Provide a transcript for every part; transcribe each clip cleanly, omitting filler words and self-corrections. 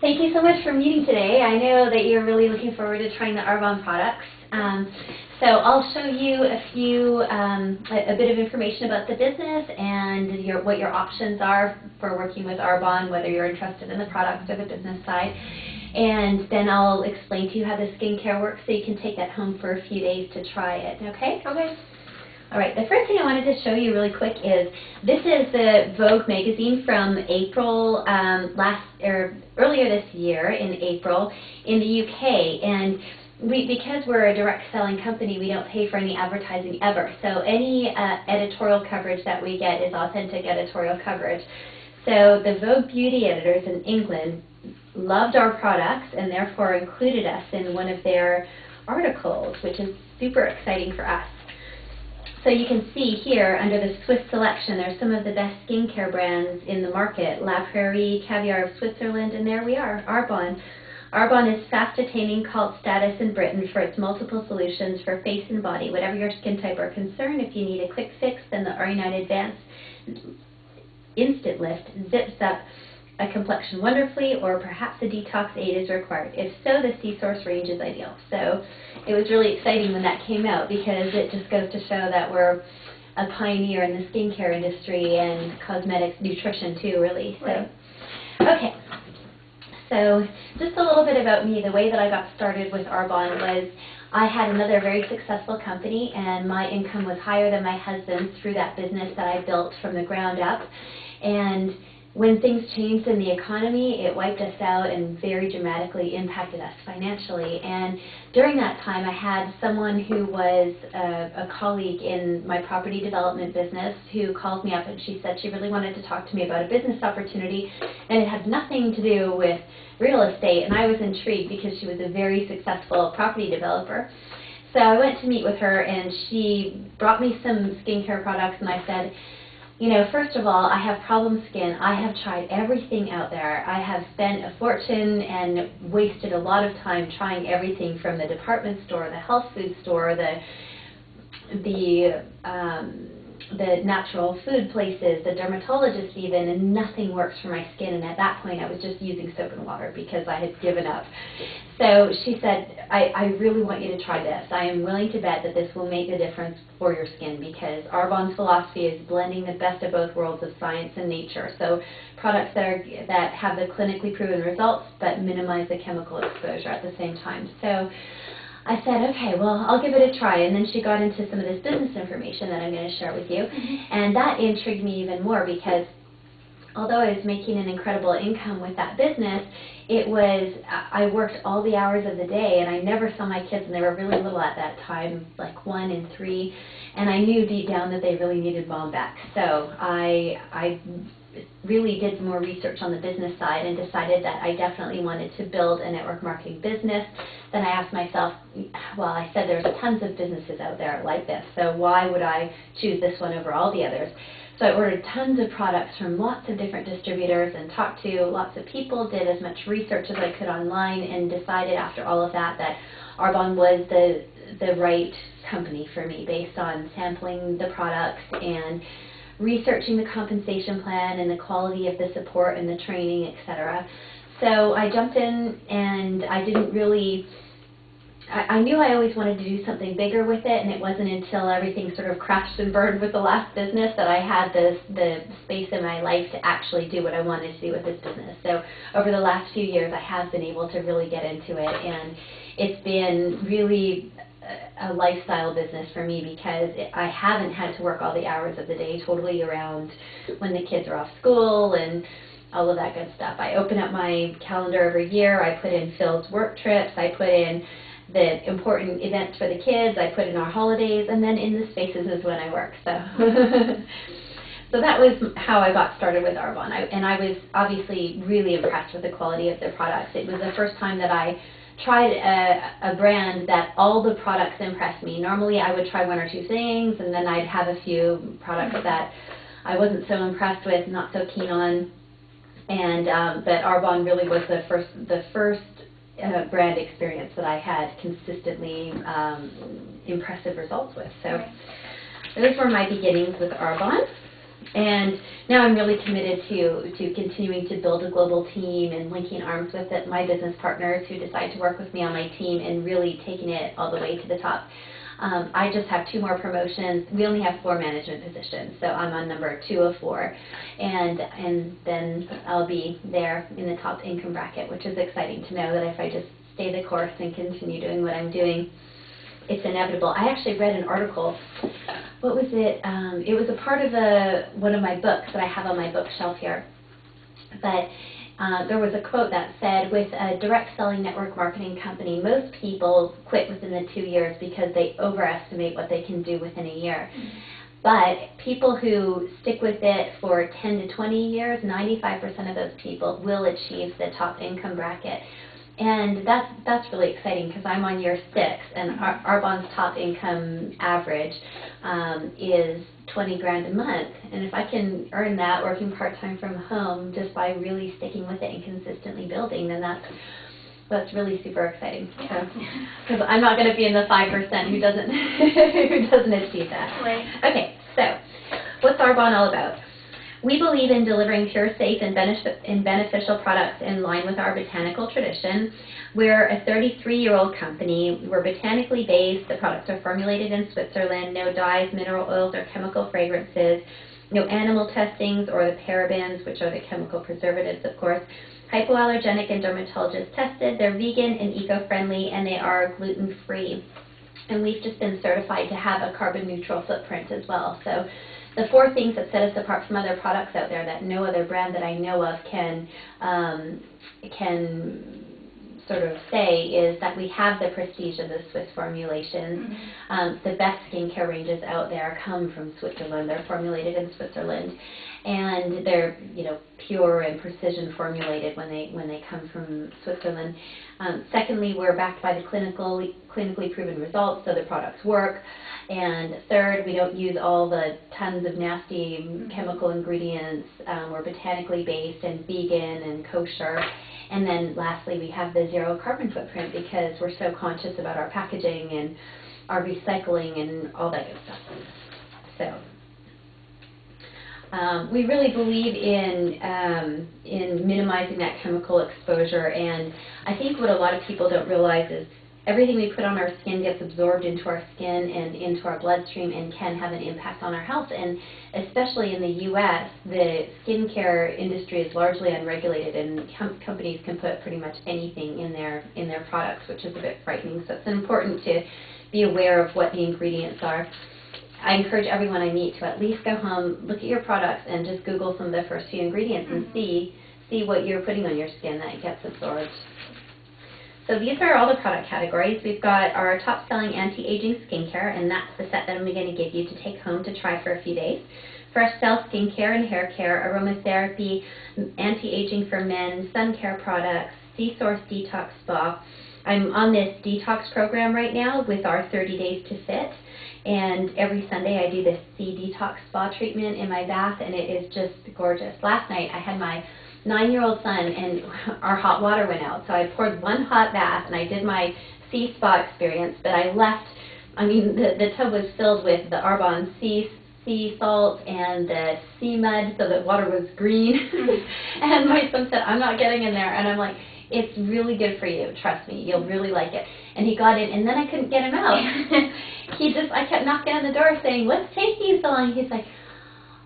Thank you so much for meeting today. I know that you're really looking forward to trying the Arbonne products. So I'll show you a bit of information about the business and what your options are for working with Arbonne, whether you're interested in the products or the business side. And then I'll explain to you how the skincare works so you can take that home for a few days to try it, okay? Okay. All right, the first thing I wanted to show you really quick is this is the Vogue magazine from April earlier this year in April in the UK, and because we're a direct selling company, we don't pay for any advertising ever. So any editorial coverage that we get is authentic editorial coverage. So the Vogue beauty editors in England loved our products and therefore included us in one of their articles, which is super exciting for us. So you can see here under the Swiss selection, there's some of the best skincare brands in the market. La Prairie, Caviar of Switzerland, and there we are, Arbonne. Arbonne is fast attaining cult status in Britain for its multiple solutions for face and body. Whatever your skin type or concern, if you need a quick fix, then the Arnite Advanced Instant Lift zips up a complexion wonderfully, or perhaps a detox aid is required. If so, the C-Source range is ideal. So it was really exciting when that came out because it just goes to show that we're a pioneer in the skincare industry and cosmetics, nutrition too, really. So, right. Okay. So just a little bit about me. The way that I got started with Arbonne was I had another very successful company, and my income was higher than my husband's through that business that I built from the ground up. And when things changed in the economy, it wiped us out and very dramatically impacted us financially. And during that time, I had someone who was a colleague in my property development business who called me up, and she said she really wanted to talk to me about a business opportunity, and it had nothing to do with real estate. And I was intrigued because she was a very successful property developer. So I went to meet with her, and she brought me some skincare products, and I said, you know, first of all, I have problem skin. I have tried everything out there. I have spent a fortune and wasted a lot of time trying everything from the department store, the health food store, the natural food places, the dermatologist even, and nothing works for my skin. And at that point, I was just using soap and water because I had given up. So she said, I really want you to try this. I am willing to bet that this will make a difference for your skin because Arbonne's philosophy is blending the best of both worlds of science and nature. So products that have the clinically proven results but minimize the chemical exposure at the same time. So I said, okay, well, I'll give it a try. And then she got into some of this business information that I'm going to share with you. And that intrigued me even more because although I was making an incredible income with that business, I worked all the hours of the day, and I never saw my kids, and they were really little at that time, like 1 and 3, and I knew deep down that they really needed mom back. So I really did some more research on the business side and decided that I definitely wanted to build a network marketing business. Then I asked myself, well, I said there's tons of businesses out there like this, so why would I choose this one over all the others? So I ordered tons of products from lots of different distributors and talked to lots of people, did as much research as I could online, and decided after all of that that Arbonne was the right company for me based on sampling the products and researching the compensation plan and the quality of the support and the training, etc. So I jumped in, and I didn't really, I knew I always wanted to do something bigger with it, and it wasn't until everything sort of crashed and burned with the last business that I had the space in my life to actually do what I wanted to do with this business. So over the last few years, I have been able to really get into it, and it's been really a lifestyle business for me because I haven't had to work all the hours of the day totally around when the kids are off school and all of that good stuff. I open up my calendar every year. I put in Phil's work trips. I put in the important events for the kids. I put in our holidays, and then in the spaces is when I work. So, so that was how I got started with Arbonne. And I was obviously really impressed with the quality of the products. It was the first time that I tried a brand that all the products impressed me. Normally I would try 1 or 2 things, and then I'd have a few products that I wasn't so impressed with, not so keen on. And but Arbonne really was the first brand experience that I had consistently impressive results with. So those were my beginnings with Arbonne. And now I'm really committed to continuing to build a global team and linking arms with my business partners who decide to work with me on my team and really taking it all the way to the top. I just have 2 more promotions. We only have 4 management positions, so I'm on number 2 of 4. And then I'll be there in the top income bracket, which is exciting to know that if I just stay the course and continue doing what I'm doing, it's inevitable. I actually read an article. What was it? It was a part of one of my books that I have on my bookshelf here. But there was a quote that said, with a direct selling network marketing company, most people quit within the 2 years because they overestimate what they can do within a year. But people who stick with it for 10 to 20 years, 95% of those people will achieve the top income bracket. And that's really exciting because I'm on year 6, and Arbonne's top income average is $20,000 a month. And if I can earn that working part-time from home just by really sticking with it and consistently building, then that's really super exciting. Because I'm not going to be in the 5% who doesn't who doesn't achieve that. Right. Okay, so what's Arbonne all about? We believe in delivering pure, safe, and beneficial products in line with our botanical tradition. We're a 33-year-old company. We're botanically based. The products are formulated in Switzerland. No dyes, mineral oils, or chemical fragrances. No animal testings or the parabens, which are the chemical preservatives, of course. Hypoallergenic and dermatologist tested. They're vegan and eco-friendly, and they are gluten-free. And we've just been certified to have a carbon neutral footprint as well. So the 4 things that set us apart from other products out there that no other brand that I know of can sort of say is that we have the prestige of the Swiss formulations. The best skincare ranges out there come from Switzerland. They're formulated in Switzerland, and they're pure and precision formulated when they come from Switzerland. Secondly, we're backed by the clinically proven results, so the products work. And third, we don't use all the tons of nasty chemical ingredients. We're botanically based and vegan and kosher. And then lastly, we have the 0 carbon footprint because we're so conscious about our packaging and our recycling and all that good stuff. So we really believe in minimizing that chemical exposure. And I think what a lot of people don't realize is everything we put on our skin gets absorbed into our skin and into our bloodstream and can have an impact on our health. And especially in the U.S., the skincare industry is largely unregulated, and companies can put pretty much anything in their products, which is a bit frightening. So it's important to be aware of what the ingredients are. I encourage everyone I meet to at least go home, look at your products, and just Google some of the first few ingredients and see what you're putting on your skin that gets absorbed. So these are all the product categories. We've got our top-selling anti-aging skincare, and that's the set that I'm going to give you to take home to try for a few days. Fresh Cell skincare and hair care, aromatherapy, anti-aging for men, sun care products, Sea Source Detox Spa. I'm on this detox program right now with our 30 Days to Fit, and every Sunday I do this Sea Detox Spa treatment in my bath, and it is just gorgeous. Last night I had my 9-year-old son, and our hot water went out, so I poured 1 hot bath, and I did my sea spa experience, but I left, the tub was filled with the Arbonne sea salt and the sea mud, so the water was green, and my son said, I'm not getting in there, and I'm like, it's really good for you, trust me, you'll really like it. And he got in, and then I couldn't get him out. I kept knocking on the door saying, what's taking you so long? He's like,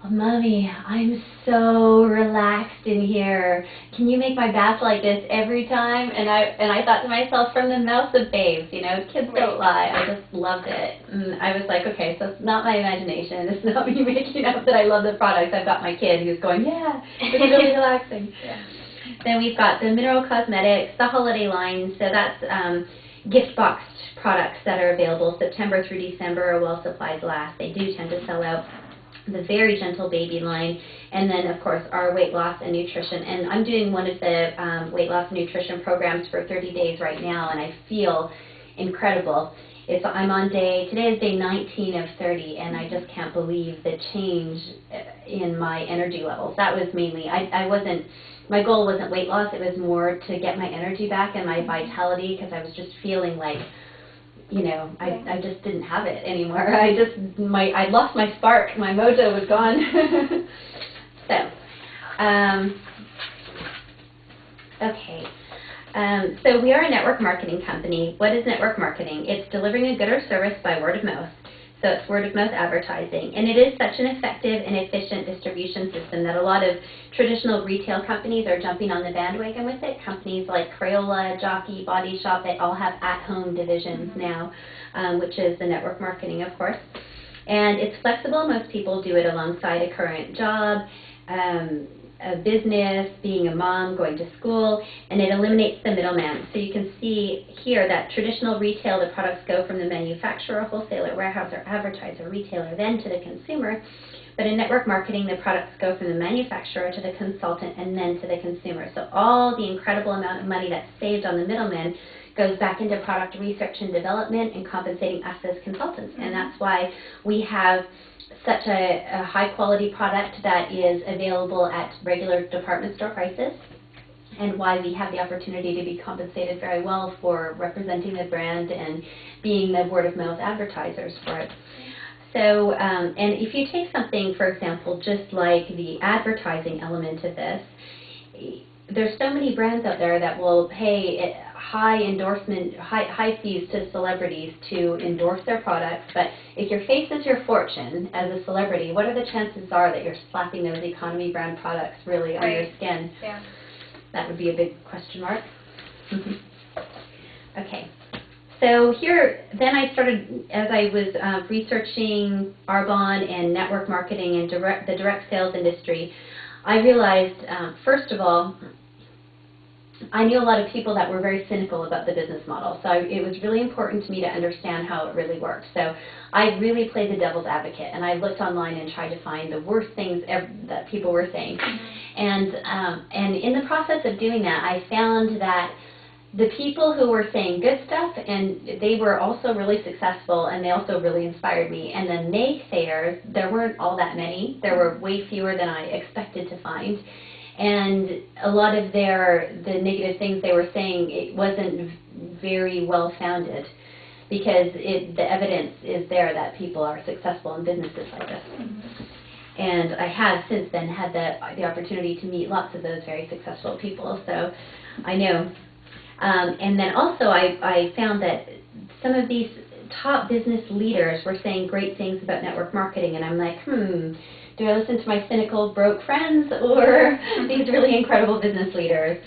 oh, Mommy, I'm so relaxed in here. Can you make my bath like this every time? And I thought to myself, from the mouth of babes, kids don't lie. I just loved it. And I was like, okay, so it's not my imagination. It's not me making up that I love the products. I've got my kid who's going, yeah, it's really relaxing. Yeah. Then we've got the mineral cosmetics, the holiday line. So that's gift boxed products that are available September through December while supplies last. They do tend to sell out. The Very Gentle Baby line, and then of course our weight loss and nutrition. And I'm doing one of the weight loss and nutrition programs for 30 days right now, and I feel incredible. I'm on today is day 19 of 30, and I just can't believe the change in my energy levels. That was mainly, my goal wasn't weight loss, it was more to get my energy back and my vitality, because I was just feeling like you know, I just didn't have it anymore. I lost my spark. My mojo was gone. Okay. So we are a network marketing company. What is network marketing? It's delivering a good or service by word of mouth. So it's word of mouth advertising. And it is such an effective and efficient distribution system that a lot of traditional retail companies are jumping on the bandwagon with it. Companies like Crayola, Jockey, Body Shop, they all have at-home divisions now, which is the network marketing, of course. And it's flexible. Most people do it alongside a current job, a business, being a mom, going to school, and it eliminates the middleman. So you can see here that traditional retail, the products go from the manufacturer, wholesaler, warehouser, advertiser, retailer, then to the consumer. But in network marketing, the products go from the manufacturer to the consultant and then to the consumer. So all the incredible amount of money that's saved on the middleman goes back into product research and development and compensating us as consultants. And that's why we have such a high quality product that is available at regular department store prices, and why we have the opportunity to be compensated very well for representing the brand and being the word of mouth advertisers for it. So, and if you take something, for example, just like the advertising element of this, there's so many brands out there that will pay high fees to celebrities to endorse their products, but if your face is your fortune as a celebrity, what are the chances are that you're slapping those economy brand products really on your skin? Yeah. That would be a big question mark. Okay. So here, then I started, as I was researching Arbonne and network marketing and the direct sales industry, I realized, first of all, I knew a lot of people that were very cynical about the business model, so it was really important to me to understand how it really worked. So I really played the devil's advocate, and I looked online and tried to find the worst things that people were saying. And in the process of doing that, I found that the people who were saying good stuff, and they were also really successful, and they also really inspired me. And the naysayers, there weren't all that many. There were way fewer than I expected to find. And a lot of the negative things they were saying, it wasn't very well founded, because the evidence is there that people are successful in businesses like this. And I have since then had the opportunity to meet lots of those very successful people, so I know. And then also I found that some of these top business leaders were saying great things about network marketing, and I'm like, do I listen to my cynical, broke friends or these really incredible business leaders?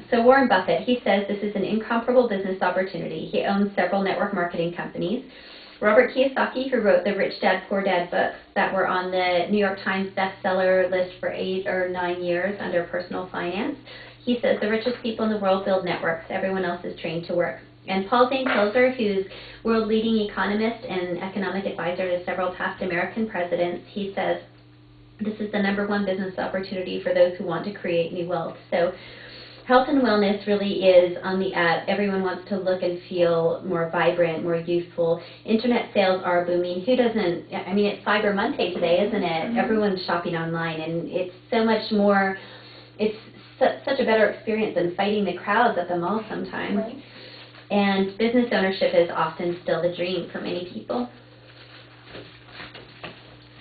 So Warren Buffett, he says this is an incomparable business opportunity. He owns several network marketing companies. Robert Kiyosaki, who wrote the Rich Dad, Poor Dad books that were on the New York Times bestseller list for 8 or 9 years under personal finance, he says the richest people in the world build networks. Everyone else is trained to work. And Paul Zane Pilzer, who's world-leading economist and economic advisor to several past American presidents, he says this is the #1 business opportunity for those who want to create new wealth. So health and wellness really is on the up. Everyone wants to look and feel more vibrant, more youthful. Internet sales are booming. Who doesn't? I mean, it's Cyber Monday today, isn't it? Everyone's shopping online, and it's so much more. It's such a better experience than fighting the crowds at the mall sometimes. Right. And business ownership is often still the dream for many people.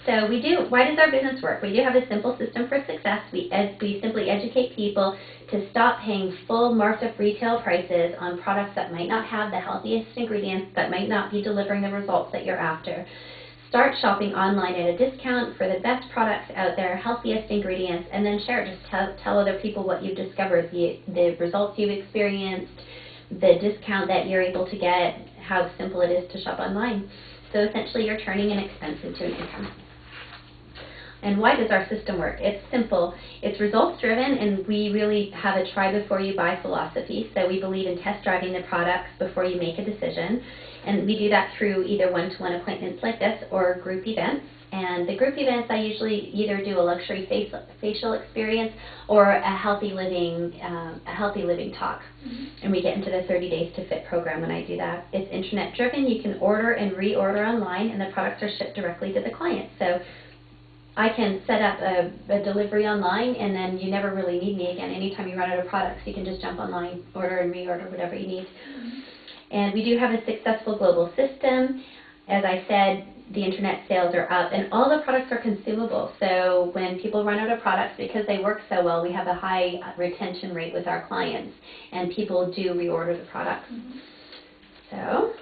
So why does our business work? We do have a simple system for success. We simply educate people to stop paying full marked up retail prices on products that might not have the healthiest ingredients, that might not be delivering the results that you're after. Start shopping online at a discount for the best products out there, healthiest ingredients, and then share it. Just tell other people what you've discovered, the results you've experienced, the discount that you're able to get, how simple it is to shop online. So essentially you're turning an expense into an income. And why does our system work? It's simple. It's results driven, and we really have a try before you buy philosophy. So we believe in test driving the products before you make a decision. And we do that through either one-to-one appointments like this or group events. And the group events, I usually either do a luxury facial experience or a healthy living talk. And we get into the 30 Days to Fit program when I do that. It's internet driven. You can order and reorder online, and the products are shipped directly to the client. So I can set up a delivery online, and then you never really need me again. Anytime you run out of products, you can just jump online, order and reorder whatever you need. And we do have a successful global system. As I said, the internet sales are up, and all the products are consumable. So when people run out of products, because they work so well, we have a high retention rate with our clients, and people do reorder the products. So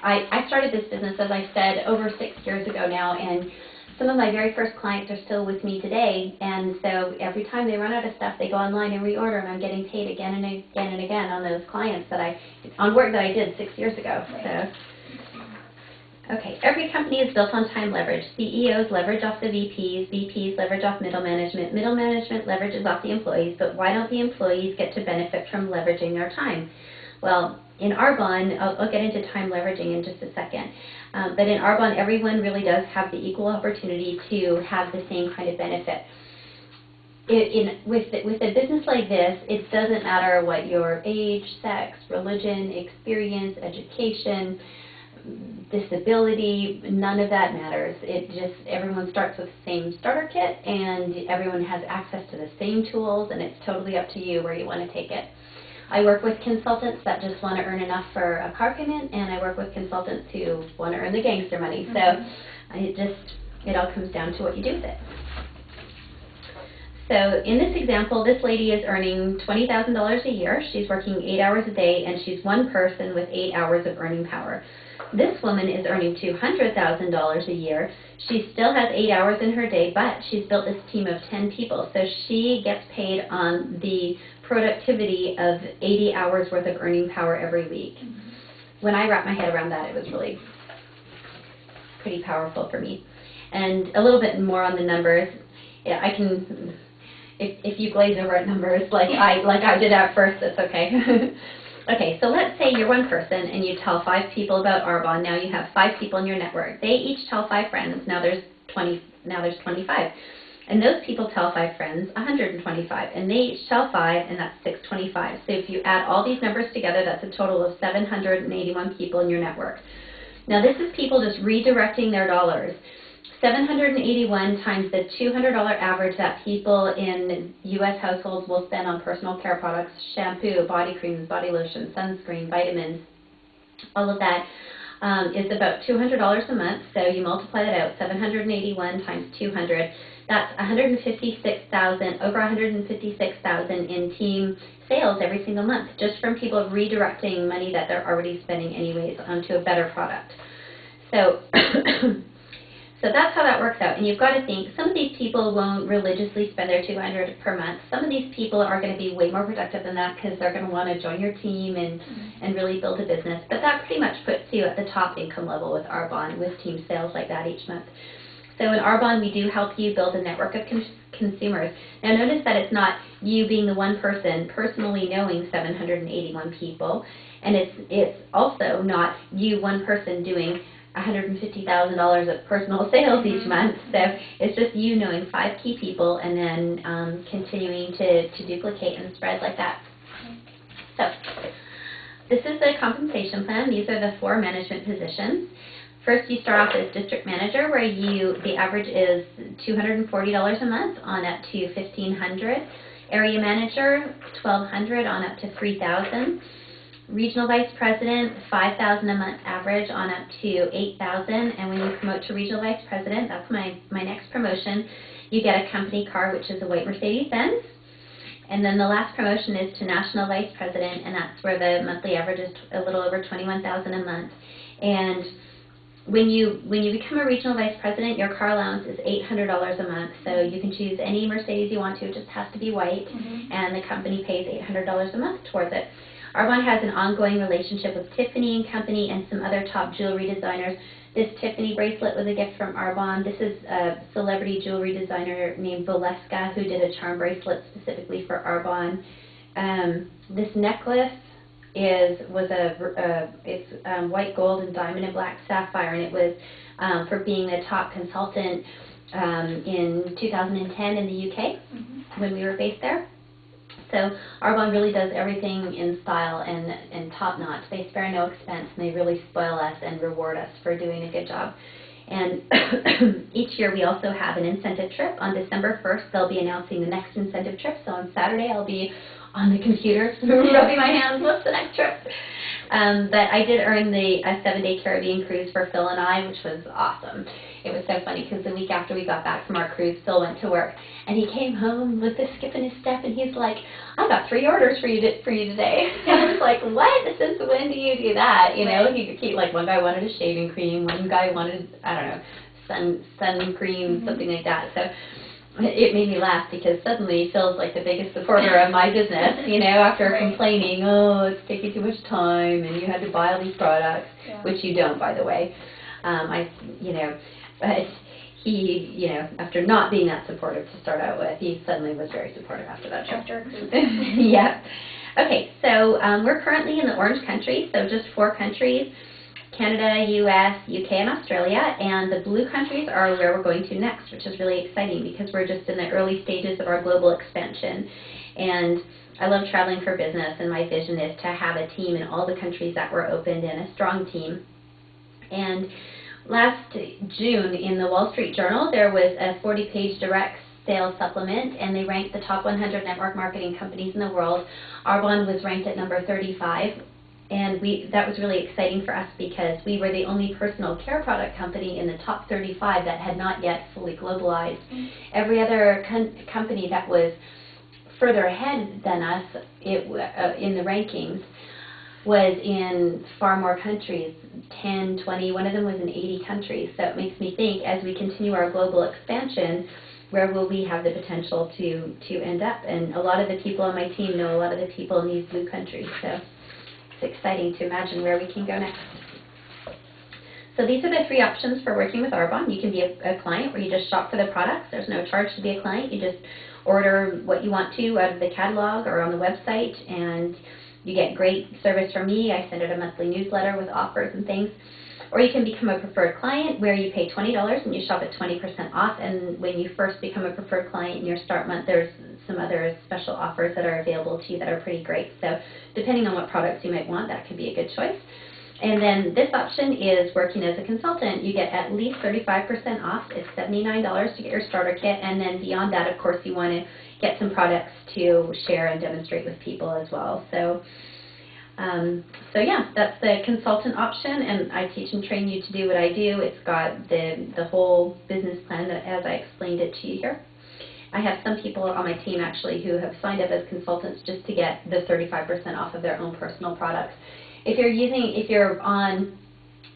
I started this business, as I said, over 6 years ago now, and some of my very first clients are still with me today, and so every time they run out of stuff, they go online and reorder, and I'm getting paid again and again and again on those clients on work that I did 6 years ago. So. Okay, every company is built on time leverage. CEOs leverage off the VPs, VPs leverage off middle management leverages off the employees, but why don't the employees get to benefit from leveraging their time? Well, in Arbonne, I'll get into time leveraging in just a second, but in Arbonne, everyone really does have the equal opportunity to have the same kind of benefit. With a business like this, it doesn't matter what your age, sex, religion, experience, education, disability, none of that matters. Everyone starts with the same starter kit, and everyone has access to the same tools, and it's totally up to you where you want to take it. I work with consultants that just want to earn enough for a car payment, and I work with consultants who want to earn the gangster money. So it all comes down to what you do with it. So in this example, this lady is earning $20,000 a year. She's working 8 hours a day, and she's one person with 8 hours of earning power. This woman is earning $200,000 a year. She still has 8 hours in her day, but she's built this team of 10 people. So she gets paid on the productivity of 80 hours worth of earning power every week. When I wrapped my head around that, it was really pretty powerful for me. And a little bit more on the numbers. Yeah, I can, if you glaze over at numbers like I did at first, that's okay. Okay, so let's say you're one person and you tell 5 people about Arbonne. Now you have 5 people in your network. They each tell 5 friends. Now there's 25. And those people tell 5 friends, 125. And they each tell 5, and that's 625. So if you add all these numbers together, that's a total of 781 people in your network. Now this is people just redirecting their dollars. 781 times the $200 average that people in U.S. households will spend on personal care products, shampoo, body creams, body lotion, sunscreen, vitamins, all of that is about $200 a month. So you multiply that out, 781 times 200, that's 156,000, over 156,000 in team sales every single month, just from people redirecting money that they're already spending anyways onto a better product. So So that's how that works out. And you've got to think, some of these people won't religiously spend their $200 per month. Some of these people are going to be way more productive than that because they're going to want to join your team and really build a business. But that pretty much puts you at the top income level with Arbonne, with team sales like that each month. So in Arbonne, we do help you build a network of consumers. Now notice that it's not you being the one person personally knowing 781 people, and it's also not you one person doing $150,000 of personal sales each month. So it's just you knowing 5 key people and then continuing to duplicate and spread like that. So this is the compensation plan. These are the 4 management positions. First, you start off as district manager, where the average is $240 a month on up to $1,500. Area manager, $1,200 on up to $3,000. Regional vice president, $5,000 a month average on up to $8,000. And when you promote to regional vice president, that's my next promotion, you get a company car, which is a white Mercedes-Benz. And then the last promotion is to national vice president, and that's where the monthly average is a little over $21,000 a month. And when you become a regional vice president, your car allowance is $800 a month. So you can choose any Mercedes you want to. It just has to be white, and the company pays $800 a month towards it. Arbonne has an ongoing relationship with Tiffany & Company and some other top jewelry designers. This Tiffany bracelet was a gift from Arbonne. This is a celebrity jewelry designer named Valeska who did a charm bracelet specifically for Arbonne. This necklace it's white gold and diamond and black sapphire, and it was for being the top consultant in 2010 in the UK when we were based there. So Arbonne really does everything in style and top-notch. They spare no expense, and they really spoil us and reward us for doing a good job. And each year we also have an incentive trip. On December 1st, they'll be announcing the next incentive trip. So on Saturday, I'll be on the computer rubbing my hands. What's the next trip? But I did earn a 7-day Caribbean cruise for Phil and I, which was awesome. It was so funny because the week after we got back from our cruise, Phil went to work, and he came home with a skip in his step, and he's like, "I got 3 orders for you today." And I was like, "What? Since when do you do that?" You know, he like, one guy wanted a shaving cream, one guy wanted, I don't know, sun cream, something like that. So it made me laugh because suddenly Phil's like the biggest supporter of my business, you know, after complaining, "Oh, it's taking too much time and you had to buy all these products," which you don't, by the way. But he, you know, after not being that supportive to start out with, he suddenly was very supportive after that trip. After a cruise. Yeah. Okay, so we're currently in the Orange country, so just 4 countries. Canada, U.S., UK, and Australia, and the blue countries are where we're going to next, which is really exciting because we're just in the early stages of our global expansion. And I love traveling for business, and my vision is to have a team in all the countries that we're opened in, a strong team. And last June in the Wall Street Journal, there was a 40-page direct sales supplement, and they ranked the top 100 network marketing companies in the world. Arbonne was ranked at number 35. And that was really exciting for us because we were the only personal care product company in the top 35 that had not yet fully globalized. Every other company that was further ahead than us in the rankings was in far more countries, 10, 20, one of them was in 80 countries. So it makes me think, as we continue our global expansion, where will we have the potential to end up? And a lot of the people on my team know a lot of the people in these blue countries. So it's exciting to imagine where we can go next. So these are the 3 options for working with Arbonne. You can be a client where you just shop for the products. There's no charge to be a client. You just order what you want to out of the catalog or on the website, and you get great service from me. I send out a monthly newsletter with offers and things. Or you can become a preferred client where you pay $20 and you shop at 20% off. And when you first become a preferred client in your start month, there's some other special offers that are available to you that are pretty great. So depending on what products you might want, that could be a good choice. And then this option is working as a consultant. You get at least 35% off. It's $79 to get your starter kit. And then beyond that, of course, you want to get some products to share and demonstrate with people as well. So yeah, that's the consultant option, and I teach and train you to do what I do. It's got the whole business plan that, as I explained it to you here. I have some people on my team actually who have signed up as consultants just to get the 35% off of their own personal products. If you're on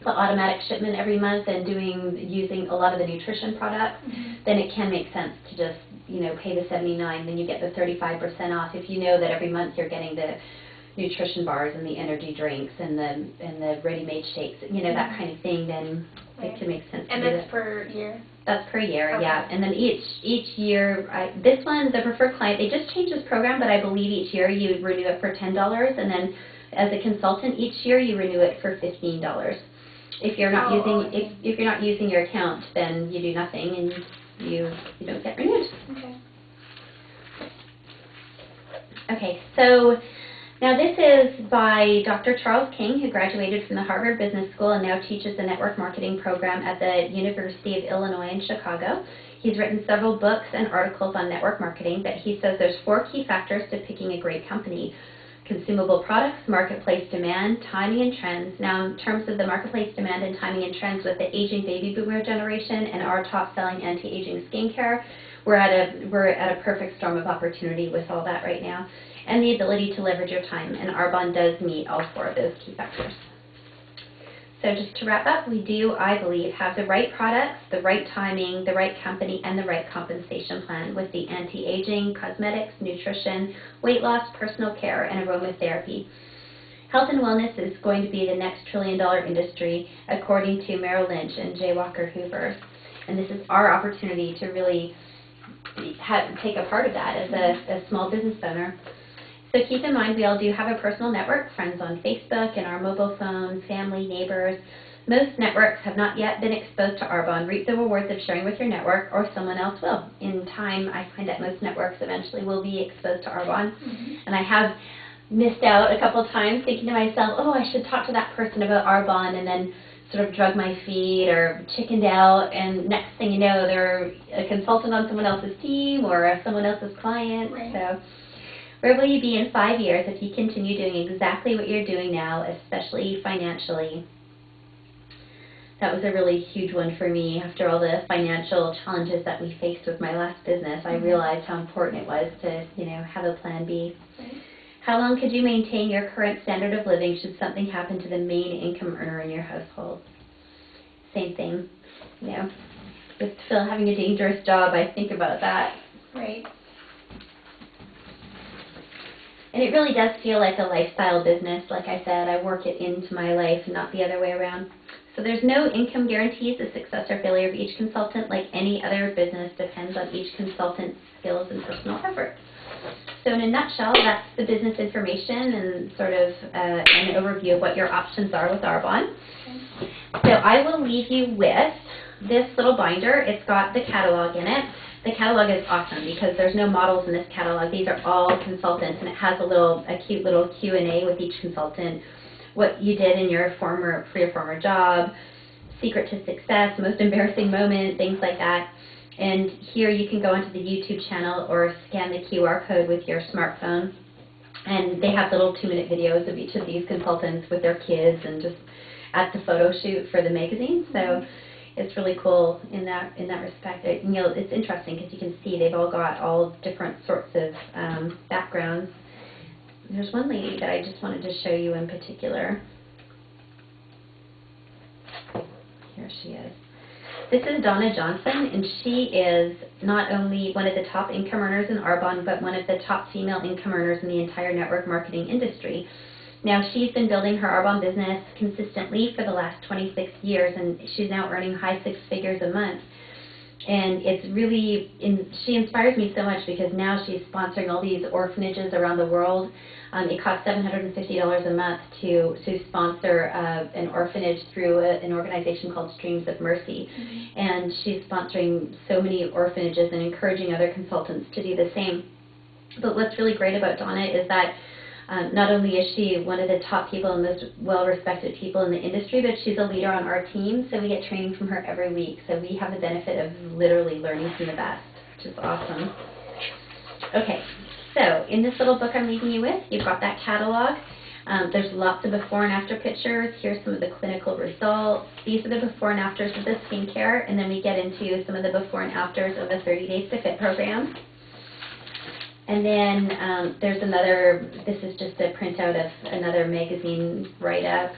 the automatic shipment every month and using a lot of the nutrition products, then it can make sense to just, you know, pay the $79, then you get the 35% off. If you know that every month you're getting the nutrition bars and the energy drinks and the ready-made shakes, you know, that kind of thing, then it can make sense. And that's per year? That's per year, yeah. And then each year, this one, the preferred client, they just changed this program, but I believe each year you renew it for $10, and then as a consultant, each year you renew it for $15. If you're not if you're not using your account, then you do nothing and you don't get renewed. Okay, so now this is by Dr. Charles King, who graduated from the Harvard Business School and now teaches the network marketing program at the University of Illinois in Chicago. He's written several books and articles on network marketing, but he says there's 4 key factors to picking a great company: consumable products, marketplace demand, timing, and trends. Now, in terms of the marketplace demand and timing and trends with the aging baby boomer generation and our top-selling anti-aging skincare, we're at a perfect storm of opportunity with all that right now, and the ability to leverage your time. And Arbonne does meet all 4 of those key factors. So just to wrap up, we do, I believe, have the right products, the right timing, the right company, and the right compensation plan with the anti-aging, cosmetics, nutrition, weight loss, personal care, and aromatherapy. Health and wellness is going to be the next trillion-dollar industry, according to Merrill Lynch and J. Walker Hoover. And this is our opportunity to really take a part of that as a small business owner. So keep in mind, we all do have a personal network, friends on Facebook and our mobile phone, family, neighbors. Most networks have not yet been exposed to Arbonne. Reap the rewards of sharing with your network, or someone else will. In time, I find that most networks eventually will be exposed to Arbonne. And I have missed out a couple of times thinking to myself, oh, I should talk to that person about Arbonne, and then sort of drug my feet or chickened out, and next thing you know, they're a consultant on someone else's team or someone else's client. Right. So Where will you be in 5 years if you continue doing exactly what you're doing now, especially financially? That was a really huge one for me. After all the financial challenges that we faced with my last business, I realized how important it was to, have a plan B. Right. How long could you maintain your current standard of living should something happen to the main income earner in your household? Same thing, with still having a dangerous job, I think about that. Right. And it really does feel like a lifestyle business. Like I said, I work it into my life, not the other way around. So there's no income guarantees. The success or failure of each consultant, like any other business, depends on each consultant's skills and personal effort. So in a nutshell, that's the business information and sort of an overview of what your options are with Arbonne. Okay. So I will leave you with this little binder. It's got the catalog in it. The catalog is awesome because there's no models in this catalog. These are all consultants, and it has a cute little Q&A with each consultant. What you did in your former job, secret to success, most embarrassing moment, things like that. And here you can go onto the YouTube channel or scan the QR code with your smartphone. And they have little 2-minute videos of each of these consultants with their kids and just at the photo shoot for the magazine. So it's really cool in that respect. It's interesting because you can see they've all got all different sorts of backgrounds. There's one lady that I just wanted to show you in particular. Here she is. This is Donna Johnson, and she is not only one of the top income earners in Arbonne, but one of the top female income earners in the entire network marketing industry. Now, she's been building her Arbonne business consistently for the last 26 years, and she's now earning high 6 figures a month. And it's really, she inspires me so much because now she's sponsoring all these orphanages around the world. It costs $750 a month to sponsor an orphanage through an organization called Streams of Mercy. And she's sponsoring so many orphanages and encouraging other consultants to do the same. But what's really great about Donna is that not only is she one of the top people and most well-respected people in the industry, but she's a leader on our team, so we get training from her every week. So we have the benefit of literally learning from the best, which is awesome. Okay, so in this little book I'm leaving you with, you've got that catalog. There's lots of before and after pictures. Here's some of the clinical results. These are the before and afters of the skincare, and then we get into some of the before and afters of the 30 Days to Fit program. And then there's another, this is just a printout of another magazine write-up,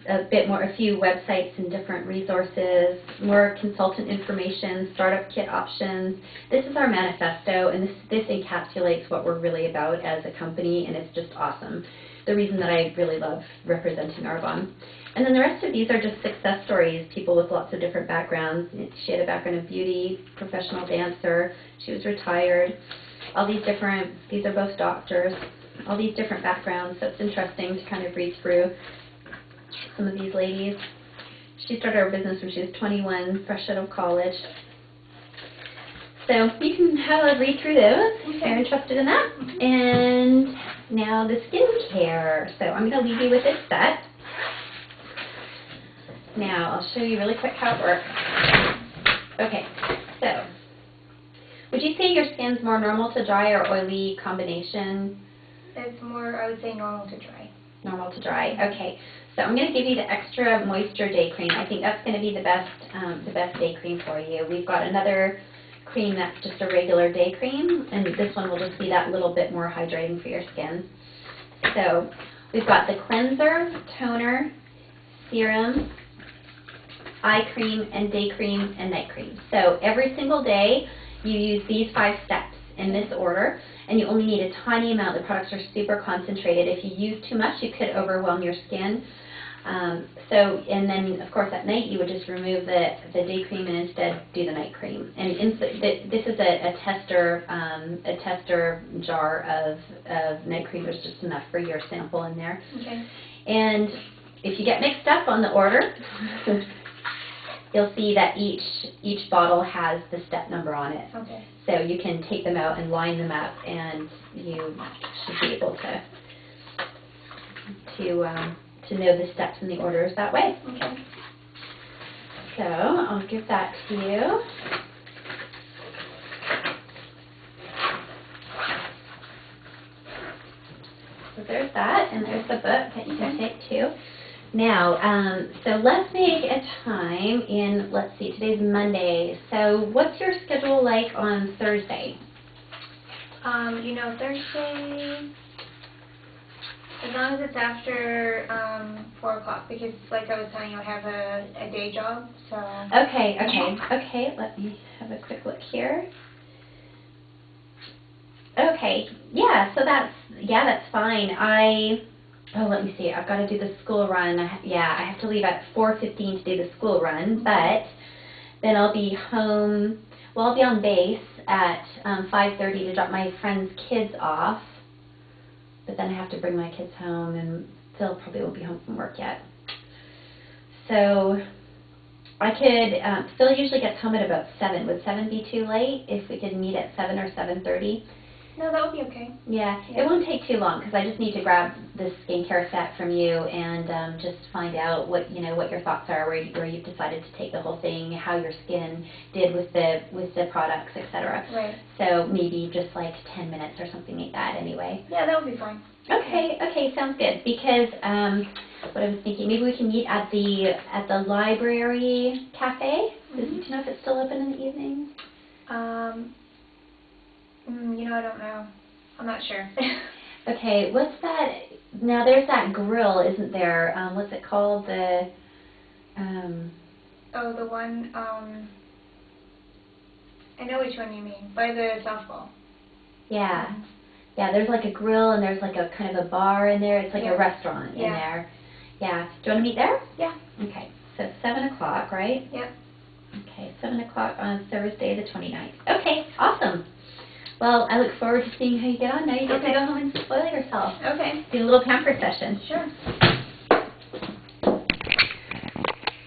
a few websites and different resources, more consultant information, startup kit options. This is our manifesto, and this encapsulates what we're really about as a company, and it's just awesome. The reason that I really love representing Arbonne. And then the rest of these are just success stories, people with lots of different backgrounds. She had a background in beauty, professional dancer, she was retired. All these are both doctors, all these different backgrounds, so it's interesting to kind of read through some of these ladies. She started her business when she was 21, fresh out of college. So you can have a read through those if you're interested in that. And now the skincare. So I'm going to leave you with this set. Now I'll show you really quick how it works. Okay, so would you say your skin's more normal to dry or oily combination? It's more, I would say, normal to dry. Normal to dry. Okay. So I'm going to give you the extra moisture day cream. I think that's going to be the best day cream for you. We've got another cream that's just a regular day cream, and this one will just be that little bit more hydrating for your skin. So we've got the cleanser, toner, serum, eye cream, and day cream, and night cream. So every single day you use these 5 steps in this order, and you only need a tiny amount. The products are super concentrated. If you use too much, you could overwhelm your skin. And then, of course, at night you would just remove the day cream and instead do the night cream. And this is a tester jar of night cream. There's just enough for your sample in there. Okay. And if you get mixed up on the order, you'll see that each bottle has the step number on it. Okay. So you can take them out and line them up, and you should be able to know the steps and the orders that way. Okay. So I'll give that to you. So there's that, and there's the book that you can take too. Now, so let's make a time in, let's see, today's Monday. So what's your schedule like on Thursday? Thursday, as long as it's after 4 o'clock, because like I was telling you, I have a day job, so. Okay, let me have a quick look here. Okay, yeah, so that's fine. Let me see, I've got to do the school run. I have to leave at 4:15 to do the school run, but then I'll be home, I'll be on base at 5:30 to drop my friend's kids off, but then I have to bring my kids home, and Phil probably won't be home from work yet. So I could, Phil usually gets home at about 7. Would 7 be too late if we could meet at 7 or 7:30? No, that would be okay. Yeah, it won't take too long because I just need to grab this skincare set from you and just find out what your thoughts are, where you've decided to take the whole thing, how your skin did with the products, etc. Right. So maybe just like 10 minutes or something like that. Anyway. Yeah, that would be fine. Okay, sounds good. Because what I was thinking, maybe we can meet at the library cafe. Do you know if it's still open in the evening? I don't know. I'm not sure. Okay, what's that? Now there's that grill, isn't there? What's it called? The the one, I know which one you mean, by the softball. Yeah. Yeah, there's like a grill and there's like a kind of a bar in there. It's like a restaurant in there. Yeah. Do you want to meet there? Yeah. Okay, so 7 o'clock, right? Yep. Okay, 7 o'clock on Thursday the 29th. Okay, awesome. Well, I look forward to seeing how you get on. Now you get to go home and spoil yourself. Okay. Do a little pamper session. Sure.